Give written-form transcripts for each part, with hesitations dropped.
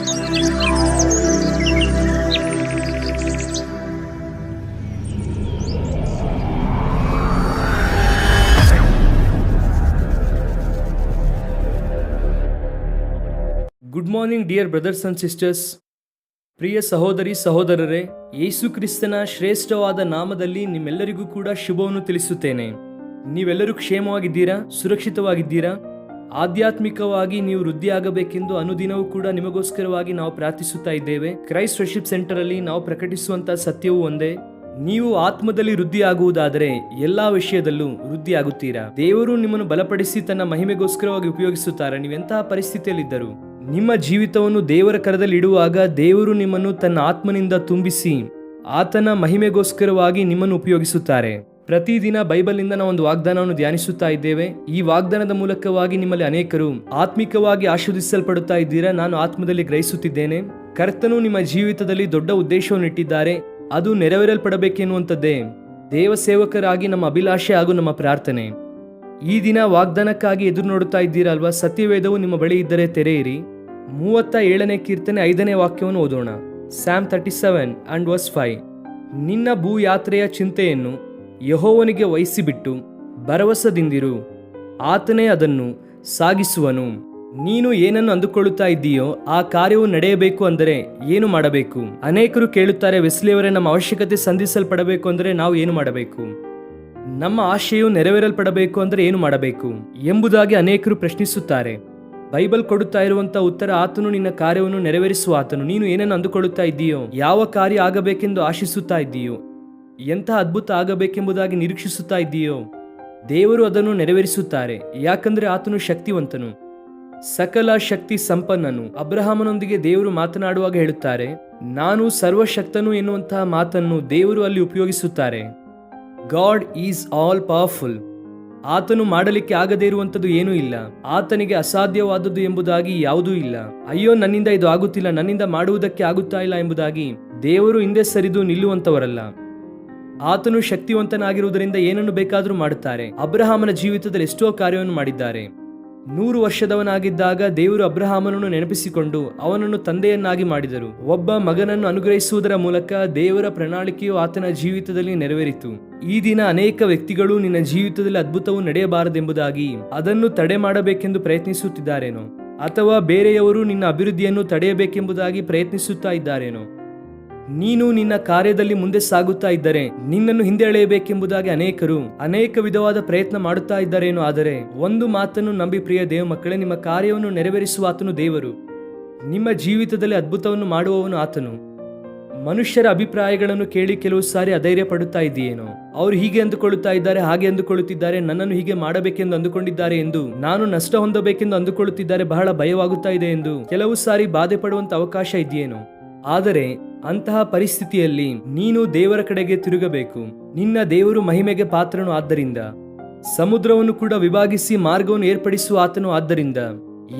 Good morning dear brothers and sisters. ಪ್ರಿಯ ಸಹೋದರಿ ಸಹೋದರರೇ, ಯೇಸು ಕ್ರಿಸ್ತನ ಶ್ರೇಷ್ಠವಾದ ನಾಮದಲ್ಲಿ ನಿಮ್ಮೆಲ್ಲರಿಗೂ ಕೂಡ ಶುಭವನ್ನು ತಿಳಿಸುತ್ತೇನೆ. ನೀವೆಲ್ಲರೂ ಕ್ಷೇಮವಾಗಿದ್ದೀರಾ, ಸುರಕ್ಷಿತವಾಗಿದ್ದೀರಾ? ಆಧ್ಯಾತ್ಮಿಕವಾಗಿ ನೀವು ವೃದ್ಧಿಯಾಗಬೇಕೆಂದು ಅನುದಿನವೂ ಕೂಡ ನಿಮಗೋಸ್ಕರವಾಗಿ ನಾವು ಪ್ರಾರ್ಥಿಸುತ್ತಾ ಇದ್ದೇವೆ. ಕ್ರೈಸ್ಟ್ ಫೆಲೋಶಿಪ್ ಸೆಂಟರ್ ಅಲ್ಲಿ ನಾವು ಪ್ರಕಟಿಸುವಂತಹ ಸತ್ಯವೂ ಒಂದೇ. ನೀವು ಆತ್ಮದಲ್ಲಿ ವೃದ್ಧಿಯಾಗುವುದಾದರೆ ಎಲ್ಲಾ ವಿಷಯದಲ್ಲೂ ವೃದ್ಧಿಯಾಗುತ್ತೀರಾ. ದೇವರು ನಿಮ್ಮನ್ನು ಬಲಪಡಿಸಿ ತನ್ನ ಮಹಿಮೆಗೋಸ್ಕರವಾಗಿ ಉಪಯೋಗಿಸುತ್ತಾರೆ. ನೀವೆಂತಹ ಪರಿಸ್ಥಿತಿಯಲ್ಲಿದ್ದರು ನಿಮ್ಮ ಜೀವಿತವನ್ನು ದೇವರ ಕರದಲ್ಲಿ ಇಡುವಾಗ ದೇವರು ನಿಮ್ಮನ್ನು ತನ್ನ ಆತ್ಮನಿಂದ ತುಂಬಿಸಿ ಆತನ ಮಹಿಮೆಗೋಸ್ಕರವಾಗಿ ನಿಮ್ಮನ್ನು ಉಪಯೋಗಿಸುತ್ತಾರೆ. ಪ್ರತಿದಿನ ಬೈಬಲ್ನಿಂದ ನಾವು ಒಂದು ವಾಗ್ದಾನವನ್ನು ಧ್ಯಾನಿಸುತ್ತಾ ಇದ್ದೇವೆ. ಈ ವಾಗ್ದಾನದ ಮೂಲಕವಾಗಿ ನಿಮ್ಮಲ್ಲಿ ಅನೇಕರು ಆತ್ಮಿಕವಾಗಿ ಆಶೀರ್ವದಿಸಲ್ಪಡುತ್ತಾ ಇದ್ದೀರಾ. ನಾನು ಆತ್ಮದಲ್ಲಿ ಗ್ರಹಿಸುತ್ತಿದ್ದೇನೆ. ಕರ್ತನು ನಿಮ್ಮ ಜೀವಿತದಲ್ಲಿ ದೊಡ್ಡ ಉದ್ದೇಶವನ್ನು ಇಟ್ಟಿದ್ದಾರೆ. ಅದು ನೆರವೇರಲ್ಪಡಬೇಕೆನ್ನುವಂಥದ್ದೇ ದೇವ ಸೇವಕರಾಗಿ ನಮ್ಮ ಅಭಿಲಾಷೆ ಹಾಗೂ ನಮ್ಮ ಪ್ರಾರ್ಥನೆ. ಈ ದಿನ ವಾಗ್ದಾನಕ್ಕಾಗಿ ಎದುರು ನೋಡುತ್ತಾ ಇದ್ದೀರಾ ಅಲ್ವಾ? ಸತ್ಯವೇದವು ನಿಮ್ಮ ಬಳಿ ಇದ್ದರೆ ತೆರೆಯಿರಿ. 37ನೇ ಕೀರ್ತನೆ 5ನೇ ವಾಕ್ಯವನ್ನು ಓದೋಣ. Psalm 37 and verse 5. ನಿನ್ನ ಭೂಯಾತ್ರೆಯ ಚಿಂತೆಯನ್ನು ಯೆಹೋವನಿಗೆ ವಹಿಸಿಬಿಟ್ಟು ಭರವಸದಿಂದಿರು, ಆತನೇ ಅದನ್ನು ಸಾಗಿಸುವನು. ನೀನು ಏನನ್ನು ಅಂದುಕೊಳ್ಳುತ್ತಾ ಇದ್ದೀಯೋ ಆ ಕಾರ್ಯವು ನಡೆಯಬೇಕು ಅಂದರೆ ಏನು ಮಾಡಬೇಕು? ಅನೇಕರು ಕೇಳುತ್ತಾರೆ, ವೆಸ್ಲಿಯವರೇ, ನಮ್ಮ ಅವಶ್ಯಕತೆ ಸಂಧಿಸಲ್ಪಡಬೇಕು ಅಂದರೆ ನಾವು ಏನು ಮಾಡಬೇಕು? ನಮ್ಮ ಆಶೆಯು ನೆರವೇರಲ್ಪಡಬೇಕು ಅಂದರೆ ಏನು ಮಾಡಬೇಕು ಎಂಬುದಾಗಿ ಅನೇಕರು ಪ್ರಶ್ನಿಸುತ್ತಾರೆ. ಬೈಬಲ್ ಕೊಡುತ್ತಾ ಇರುವಂತಹ ಉತ್ತರ, ಆತನು ನಿನ್ನ ಕಾರ್ಯವನ್ನು ನೆರವೇರಿಸುವ ಆತನು. ನೀನು ಏನನ್ನು ಅಂದುಕೊಳ್ಳುತ್ತಾ ಇದ್ದೀಯೋ, ಯಾವ ಕಾರ್ಯ ಆಗಬೇಕೆಂದು ಆಶಿಸುತ್ತಾ ಇದ್ದೀಯೋ, ಎಂತಹ ಅದ್ಭುತ ಆಗಬೇಕೆಂಬುದಾಗಿ ನಿರೀಕ್ಷಿಸುತ್ತಾ ಇದ್ದೀಯೋ, ದೇವರು ಅದನ್ನು ನೆರವೇರಿಸುತ್ತಾರೆ. ಯಾಕಂದ್ರೆ ಆತನು ಶಕ್ತಿವಂತನು, ಸಕಲ ಶಕ್ತಿ ಸಂಪನ್ನನು. ಅಬ್ರಹಾಮನೊಂದಿಗೆ ದೇವರು ಮಾತನಾಡುವಾಗ ಹೇಳುತ್ತಾರೆ, ನಾನು ಸರ್ವಶಕ್ತನು ಎನ್ನುವಂತಹ ಮಾತನ್ನು ದೇವರು ಅಲ್ಲಿ ಉಪಯೋಗಿಸುತ್ತಾರೆ. God is all powerful. ಆತನು ಮಾಡಲಿಕ್ಕೆ ಆಗದೇ ಇರುವಂಥದ್ದು ಏನೂ ಇಲ್ಲ. ಆತನಿಗೆ ಅಸಾಧ್ಯವಾದದ್ದು ಎಂಬುದಾಗಿ ಯಾವುದೂ ಇಲ್ಲ. ಅಯ್ಯೋ, ನನ್ನಿಂದ ಇದು ಆಗುತ್ತಿಲ್ಲ, ನನ್ನಿಂದ ಮಾಡುವುದಕ್ಕೆ ಆಗುತ್ತಾ ಇಲ್ಲ ಎಂಬುದಾಗಿ ದೇವರು ಹಿಂದೆ ಸರಿದು ನಿಲ್ಲುವಂತವರಲ್ಲ. ಆತನು ಶಕ್ತಿವಂತನಾಗಿರುವುದರಿಂದ ಏನನ್ನು ಬೇಕಾದರೂ ಮಾಡುತ್ತಾರೆ. ಅಬ್ರಹಾಮನ ಜೀವಿತದಲ್ಲಿ ಎಷ್ಟೋ ಕಾರ್ಯವನ್ನು ಮಾಡಿದ್ದಾರೆ. 100 ವರ್ಷದವನಾಗಿದ್ದಾಗ ದೇವರು ಅಬ್ರಹಾಮನನ್ನು ನೆನಪಿಸಿಕೊಂಡು ಅವನನ್ನು ತಂದೆಯನ್ನಾಗಿ ಮಾಡಿದರು. ಒಬ್ಬ ಮಗನನ್ನು ಅನುಗ್ರಹಿಸುವುದರ ಮೂಲಕ ದೇವರ ಪ್ರಣಾಳಿಕೆಯು ಆತನ ಜೀವಿತದಲ್ಲಿ ನೆರವೇರಿತು. ಈ ದಿನ ಅನೇಕ ವ್ಯಕ್ತಿಗಳು ನಿನ್ನ ಜೀವಿತದಲ್ಲಿ ಅದ್ಭುತವು ನಡೆಯಬಾರದೆಂಬುದಾಗಿ ಅದನ್ನು ತಡೆ ಮಾಡಬೇಕೆಂದು ಪ್ರಯತ್ನಿಸುತ್ತಿದ್ದಾರೇನೋ, ಅಥವಾ ಬೇರೆಯವರು ನಿನ್ನ ಅಭಿವೃದ್ಧಿಯನ್ನು ತಡೆಯಬೇಕೆಂಬುದಾಗಿ ಪ್ರಯತ್ನಿಸುತ್ತಾ ಇದ್ದಾರೇನೋ. ನೀನು ನಿನ್ನ ಕಾರ್ಯದಲ್ಲಿ ಮುಂದೆ ಸಾಗುತ್ತಾ ಇದ್ದರೆ ನಿನ್ನನ್ನು ಹಿಂದೆ ಎಳೆಯಬೇಕೆಂಬುದಾಗಿ ಅನೇಕರು ಅನೇಕ ವಿಧವಾದ ಪ್ರಯತ್ನ ಮಾಡುತ್ತಾ ಇದ್ದಾರೇನೋ. ಆದರೆ ಒಂದು ಮಾತನ್ನು ನಂಬಿ ಪ್ರಿಯ ದೇವ ಮಕ್ಕಳೇ, ನಿಮ್ಮ ಕಾರ್ಯವನ್ನು ನೆರವೇರಿಸುವ ಆತನು ದೇವರು. ನಿಮ್ಮ ಜೀವಿತದಲ್ಲಿ ಅದ್ಭುತವನ್ನು ಮಾಡುವವನು ಆತನು. ಮನುಷ್ಯರ ಅಭಿಪ್ರಾಯಗಳನ್ನು ಕೇಳಿ ಕೆಲವು ಸಾರಿ ಅಧೈರ್ಯ ಪಡುತ್ತಾ ಇದೆಯೇನೋ. ಅವರು ಹೀಗೆ ಅಂದುಕೊಳ್ಳುತ್ತಾ ಇದ್ದಾರೆ, ಹಾಗೆ ಅಂದುಕೊಳ್ಳುತ್ತಿದ್ದಾರೆ, ನನ್ನನ್ನು ಹೀಗೆ ಮಾಡಬೇಕೆಂದು ಅಂದುಕೊಂಡಿದ್ದಾರೆ ಎಂದು, ನಾನು ನಷ್ಟ ಹೊಂದಬೇಕೆಂದು ಅಂದುಕೊಳ್ಳುತ್ತಿದ್ದಾರೆ, ಬಹಳ ಭಯವಾಗುತ್ತಾ ಇದೆ ಎಂದು ಕೆಲವು ಸಾರಿ ಬಾಧೆ ಪಡುವಂತ ಅವಕಾಶ ಇದೆಯೇನೋ. ಆದರೆ ಅಂತಹ ಪರಿಸ್ಥಿತಿಯಲ್ಲಿ ನೀನು ದೇವರ ಕಡೆಗೆ ತಿರುಗಬೇಕು. ನಿನ್ನ ದೇವರು ಮಹಿಮೆಗೆ ಪಾತ್ರನು. ಆದ್ದರಿಂದ ಸಮುದ್ರವನ್ನು ಕೂಡ ವಿಭಾಗಿಸಿ ಮಾರ್ಗವನ್ನು ಏರ್ಪಡಿಸುವ ಆತನು. ಆದ್ದರಿಂದ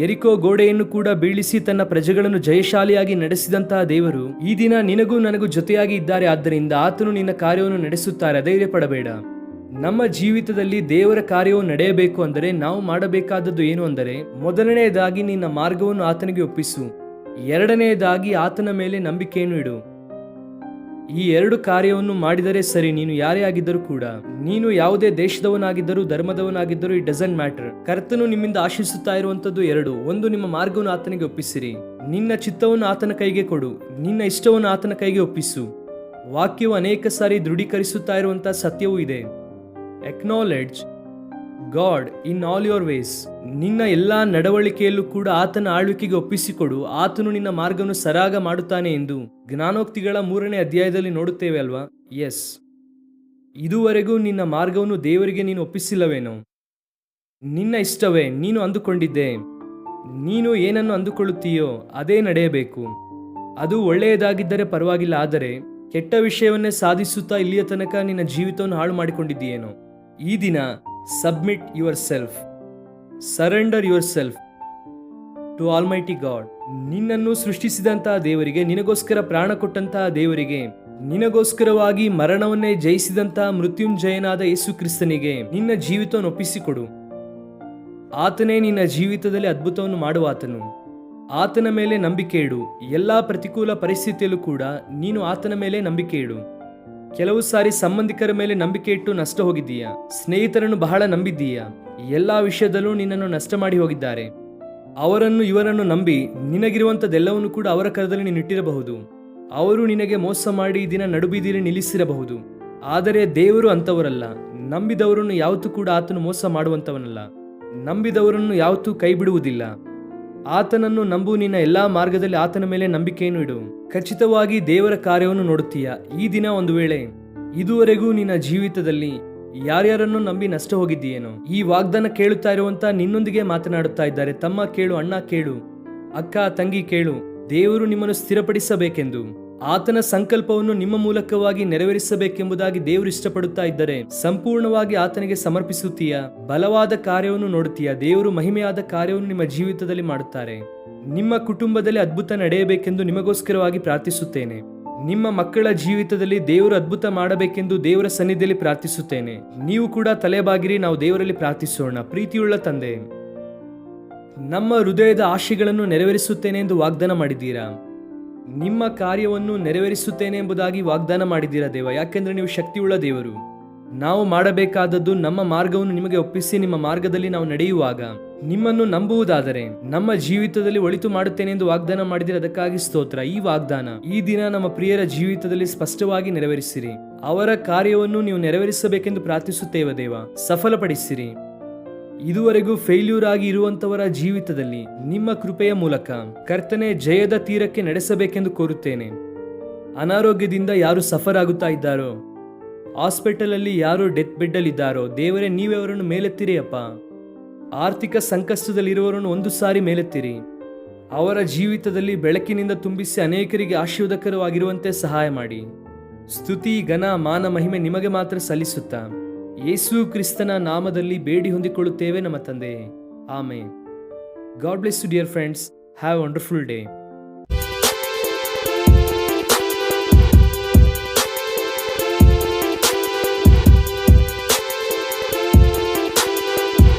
ಯೆರಿಕೋ ಗೋಡೆಯನ್ನು ಕೂಡ ಬೀಳಿಸಿ ತನ್ನ ಪ್ರಜೆಗಳನ್ನು ಜಯಶಾಲಿಯಾಗಿ ನಡೆಸಿದಂತಹ ದೇವರು ಈ ದಿನ ನಿನಗೂ ನನಗೂ ಜೊತೆಯಾಗಿ ಇದ್ದಾರೆ. ಆದ್ದರಿಂದ ಆತನು ನಿನ್ನ ಕಾರ್ಯವನ್ನು ನಡೆಸುತ್ತಾರೆ. ಧೈರ್ಯ ಪಡಬೇಡ. ನಮ್ಮ ಜೀವಿತದಲ್ಲಿ ದೇವರ ಕಾರ್ಯವು ನಡೆಯಬೇಕು ಅಂದರೆ ನಾವು ಮಾಡಬೇಕಾದದ್ದು ಏನು ಅಂದರೆ, ಮೊದಲನೆಯದಾಗಿ ನಿನ್ನ ಮಾರ್ಗವನ್ನು ಆತನಿಗೆ ಒಪ್ಪಿಸು. ಎರಡನೆಯದಾಗಿ ಆತನ ಮೇಲೆ ನಂಬಿಕೆಯನ್ನು ಇಡು. ಈ 2 ಕಾರ್ಯವನ್ನು ಮಾಡಿದರೆ ಸರಿ. ನೀನು ಯಾರೇ ಆಗಿದ್ದರೂ ಕೂಡ, ನೀನು ಯಾವುದೇ ದೇಶದವನಾಗಿದ್ದರೂ ಧರ್ಮದವನಾಗಿದ್ದರೂ, ಇಟ್ ಡಸಂಟ್ ಮ್ಯಾಟರ್. ಕರ್ತನು ನಿಮ್ಮಿಂದ ಆಶಿಸುತ್ತಾ ಇರುವಂತದ್ದು 2. ಒಂದು, ನಿಮ್ಮ ಮಾರ್ಗವನ್ನು ಆತನಿಗೆ ಒಪ್ಪಿಸಿರಿ. ನಿನ್ನ ಚಿತ್ತವನ್ನು ಆತನ ಕೈಗೆ ಕೊಡು. ನಿನ್ನ ಇಷ್ಟವನ್ನು ಆತನ ಕೈಗೆ ಒಪ್ಪಿಸು. ವಾಕ್ಯವು ಅನೇಕ ಸಾರಿ ದೃಢೀಕರಿಸುತ್ತಾ ಇರುವಂತಹ ಸತ್ಯವೂ ಇದೆ. Acknowledge God in all your ways. ನಿನ್ನ ಎಲ್ಲಾ ನಡವಳಿಕೆಯಲ್ಲೂ ಕೂಡ ಆತನ ಆಳ್ವಿಕೆಗೆ ಒಪ್ಪಿಸಿಕೊಡು. ಆತನು ನಿನ್ನ ಮಾರ್ಗವನ್ನು ಸರಾಗ ಮಾಡುತ್ತಾನೆ ಎಂದು ಜ್ಞಾನೋಕ್ತಿಗಳ 3ನೇ ಅಧ್ಯಾಯದಲ್ಲಿ ನೋಡುತ್ತೇವೆ ಅಲ್ವಾ? ಎಸ್, ಇದುವರೆಗೂ ನಿನ್ನ ಮಾರ್ಗವನ್ನು ದೇವರಿಗೆ ನೀನು ಒಪ್ಪಿಸಿಲ್ಲವೇನೋ? ನಿನ್ನ ಇಷ್ಟವೇ ನೀನು ಅಂದುಕೊಂಡಿದ್ದೆ. ನೀನು ಏನನ್ನು ಅಂದುಕೊಳ್ಳುತ್ತೀಯೋ ಅದೇ ನಡೆಯಬೇಕು. ಅದು ಒಳ್ಳೆಯದಾಗಿದ್ದರೆ ಪರವಾಗಿಲ್ಲ. ಆದರೆ ಕೆಟ್ಟ ವಿಷಯವನ್ನೇ ಸಾಧಿಸುತ್ತಾ ಇಲ್ಲಿಯ ತನಕ ನಿನ್ನ ಜೀವಿತವನ್ನು ಹಾಳು ಮಾಡಿಕೊಂಡಿದ್ದೀಯೇನೋ? ಈ ದಿನ submit yourself, surrender yourself to almighty God. ನಿನ್ನನ್ನು ಸೃಷ್ಟಿಸಿದಂತಹ ದೇವರಿಗೆ, ನಿನಗೋಸ್ಕರ ಪ್ರಾಣ ಕೊಟ್ಟಂತಹ ದೇವರಿಗೆ, ನಿನಗೋಸ್ಕರವಾಗಿ ಮರಣವನ್ನೇ ಜಯಿಸಿದಂತಹ ಮೃತ್ಯುಂಜಯನಾದ ಯೇಸು ಕ್ರಿಸ್ತನಿಗೆ ನಿನ್ನ ಜೀವಿತವನ್ನು ಒಪ್ಪಿಸಿಕೊಡು. ಆತನೇ ನಿನ್ನ ಜೀವಿತದಲ್ಲಿ ಅದ್ಭುತವನ್ನು ಮಾಡುವಾತನು. ಆತನ ಮೇಲೆ ನಂಬಿಕೆ ಇಡು. ಎಲ್ಲ ಪ್ರತಿಕೂಲ ಪರಿಸ್ಥಿತಿಯಲ್ಲೂ ಕೂಡ ನೀನು ಆತನ ಮೇಲೆ ನಂಬಿಕೆ ಇಡು. ಕೆಲವು ಸಾರಿ ಸಂಬಂಧಿಕರ ಮೇಲೆ ನಂಬಿಕೆ ಇಟ್ಟು ನಷ್ಟ ಹೋಗಿದ್ದೀಯಾ, ಸ್ನೇಹಿತರನ್ನು ಬಹಳ ನಂಬಿದ್ದೀಯಾ, ಎಲ್ಲ ವಿಷಯದಲ್ಲೂ ನಿನ್ನನ್ನು ನಷ್ಟ ಮಾಡಿ ಹೋಗಿದ್ದಾರೆ. ಅವರನ್ನು ಇವರನ್ನು ನಂಬಿ ನಿನಗಿರುವಂಥದ್ದೆಲ್ಲವನ್ನು ಕೂಡ ಅವರ ಕರದಲ್ಲಿ ನೀನು ಇಟ್ಟಿರಬಹುದು. ಅವರು ನಿನಗೆ ಮೋಸ ಮಾಡಿ ದಿನ ನಡುಬೀದಿಯಲ್ಲಿ ನಿಲ್ಲಿಸಿರಬಹುದು. ಆದರೆ ದೇವರು ಅಂಥವರಲ್ಲ. ನಂಬಿದವರನ್ನು ಯಾವತ್ತೂ ಕೂಡ ಆತನು ಮೋಸ ಮಾಡುವಂಥವನಲ್ಲ. ನಂಬಿದವರನ್ನು ಯಾವತ್ತೂ ಕೈ ಬಿಡುವುದಿಲ್ಲ. ಆತನನ್ನು ನಂಬು. ನಿನ್ನ ಎಲ್ಲಾ ಮಾರ್ಗದಲ್ಲಿ ಆತನ ಮೇಲೆ ನಂಬಿಕೆಯನ್ನು ಇಡು. ಖಚಿತವಾಗಿ ದೇವರ ಕಾರ್ಯವನ್ನು ನೋಡುತ್ತೀಯ. ಈ ದಿನ ಒಂದು ವೇಳೆ ಇದುವರೆಗೂ ನಿನ್ನ ಜೀವಿತದಲ್ಲಿ ಯಾರ್ಯಾರನ್ನು ನಂಬಿ ನಷ್ಟ ಹೋಗಿದ್ದೀಯೇನೋ, ಈ ವಾಗ್ದಾನ ಕೇಳುತ್ತಾ ಇರುವಂತ ನಿನ್ನೊಂದಿಗೆ ಮಾತನಾಡುತ್ತಾ ಇದ್ದಾರೆ. ತಮ್ಮ ಕೇಳು, ಅಣ್ಣ ಕೇಳು, ಅಕ್ಕ ತಂಗಿ ಕೇಳು. ದೇವರು ನಿಮ್ಮನ್ನು ಸ್ಥಿರಪಡಿಸಬೇಕೆಂದು, ಆತನ ಸಂಕಲ್ಪವನ್ನು ನಿಮ್ಮ ಮೂಲಕವಾಗಿ ನೆರವೇರಿಸಬೇಕೆಂಬುದಾಗಿ ದೇವರು ಇಷ್ಟಪಡುತ್ತಾ ಇದ್ದರೆ ಸಂಪೂರ್ಣವಾಗಿ ಆತನಿಗೆ ಸಮರ್ಪಿಸುತ್ತೀಯಾ? ಬಲವಾದ ಕಾರ್ಯವನ್ನು ನೋಡುತ್ತೀಯಾ? ದೇವರು ಮಹಿಮೆಯಾದ ಕಾರ್ಯವನ್ನು ನಿಮ್ಮ ಜೀವಿತದಲ್ಲಿ ಮಾಡುತ್ತಾರೆ. ನಿಮ್ಮ ಕುಟುಂಬದಲ್ಲಿ ಅದ್ಭುತ ನಡೆಯಬೇಕೆಂದು ನಿಮಗೋಸ್ಕರವಾಗಿ ಪ್ರಾರ್ಥಿಸುತ್ತೇನೆ. ನಿಮ್ಮ ಮಕ್ಕಳ ಜೀವಿತದಲ್ಲಿ ದೇವರು ಅದ್ಭುತ ಮಾಡಬೇಕೆಂದು ದೇವರ ಸನ್ನಿಧಿಯಲ್ಲಿ ಪ್ರಾರ್ಥಿಸುತ್ತೇನೆ. ನೀವು ಕೂಡ ತಲೆಬಾಗಿರಿ, ನಾವು ದೇವರಲ್ಲಿ ಪ್ರಾರ್ಥಿಸೋಣ. ಪ್ರೀತಿಯುಳ್ಳ ತಂದೆ, ನಮ್ಮ ಹೃದಯದ ಆಶೆಗಳನ್ನು ನೆರವೇರಿಸುತ್ತೇನೆ ಎಂದು ವಾಗ್ದಾನ ಮಾಡಿದ್ದೀರಾ. ನಿಮ್ಮ ಕಾರ್ಯವನ್ನು ನೆರವೇರಿಸುತ್ತೇನೆ ಎಂಬುದಾಗಿ ವಾಗ್ದಾನ ಮಾಡಿದ್ದೀರಾ ದೇವ. ಯಾಕೆಂದ್ರೆ ನೀವು ಶಕ್ತಿಯುಳ್ಳ ದೇವರು. ನಾವು ಮಾಡಬೇಕಾದದ್ದು ನಮ್ಮ ಮಾರ್ಗವನ್ನು ನಿಮಗೆ ಒಪ್ಪಿಸಿ ನಿಮ್ಮ ಮಾರ್ಗದಲ್ಲಿ ನಾವು ನಡೆಯುವಾಗ ನಿಮ್ಮನ್ನು ನಂಬುವುದಾದರೆ ನಮ್ಮ ಜೀವಿತದಲ್ಲಿ ಒಳಿತು ಮಾಡುತ್ತೇನೆ ಎಂದು ವಾಗ್ದಾನ ಮಾಡಿದರೆ ಅದಕ್ಕಾಗಿ ಸ್ತೋತ್ರ. ಈ ವಾಗ್ದಾನ ಈ ದಿನ ನಮ್ಮ ಪ್ರಿಯರ ಜೀವಿತದಲ್ಲಿ ಸ್ಪಷ್ಟವಾಗಿ ನೆರವೇರಿಸಿರಿ. ಅವರ ಕಾರ್ಯವನ್ನು ನೀವು ನೆರವೇರಿಸಬೇಕೆಂದು ಪ್ರಾರ್ಥಿಸುತ್ತೇವೆ ದೇವ. ಸಫಲಪಡಿಸಿರಿ. ಇದುವರೆಗೂ ಫೇಲ್ಯೂರ್ ಆಗಿ ಇರುವಂತವರ ಜೀವಿತದಲ್ಲಿ ನಿಮ್ಮ ಕೃಪೆಯ ಮೂಲಕ ಕರ್ತನೆ ಜಯದ ತೀರಕ್ಕೆ ನಡೆಸಬೇಕೆಂದು ಕೋರುತ್ತೇನೆ. ಅನಾರೋಗ್ಯದಿಂದ ಯಾರು ಸಫರ್ ಆಗುತ್ತಾ ಇದ್ದಾರೋ, ಹಾಸ್ಪಿಟಲ್ ಅಲ್ಲಿ ಯಾರು ಡೆತ್ ಬೆಡ್ ಅಲ್ಲಿ ಇದ್ದಾರೋ, ದೇವರೇ ನೀವೇ ಅವರನ್ನು ಮೇಲೆತ್ತಿರಿ ಅಪ್ಪ. ಆರ್ಥಿಕ ಸಂಕಷ್ಟದಲ್ಲಿರುವವರನ್ನು ಒಂದು ಸಾರಿ ಮೇಲೆತ್ತಿರಿ. ಅವರ ಜೀವಿತದಲ್ಲಿ ಬೆಳಕಿನಿಂದ ತುಂಬಿಸಿ ಅನೇಕರಿಗೆ ಆಶೀರ್ವಾದಕರವಾಗಿರುವಂತೆ ಸಹಾಯ ಮಾಡಿ. ಸ್ತುತಿ ಘನ ಮಾನ ಮಹಿಮೆ ನಿಮಗೆ ಮಾತ್ರ ಸಲ್ಲಿಸುತ್ತಾ ಯೇಸು ಕ್ರಿಸ್ತನ ನಾಮದಲ್ಲಿ ಬೇಡಿ ಹೊಂದಿಕೊಳ್ಳುತ್ತೇವೆ ನಮ್ಮ ತಂದೆ. Amen. God bless you dear friends. Have a wonderful day.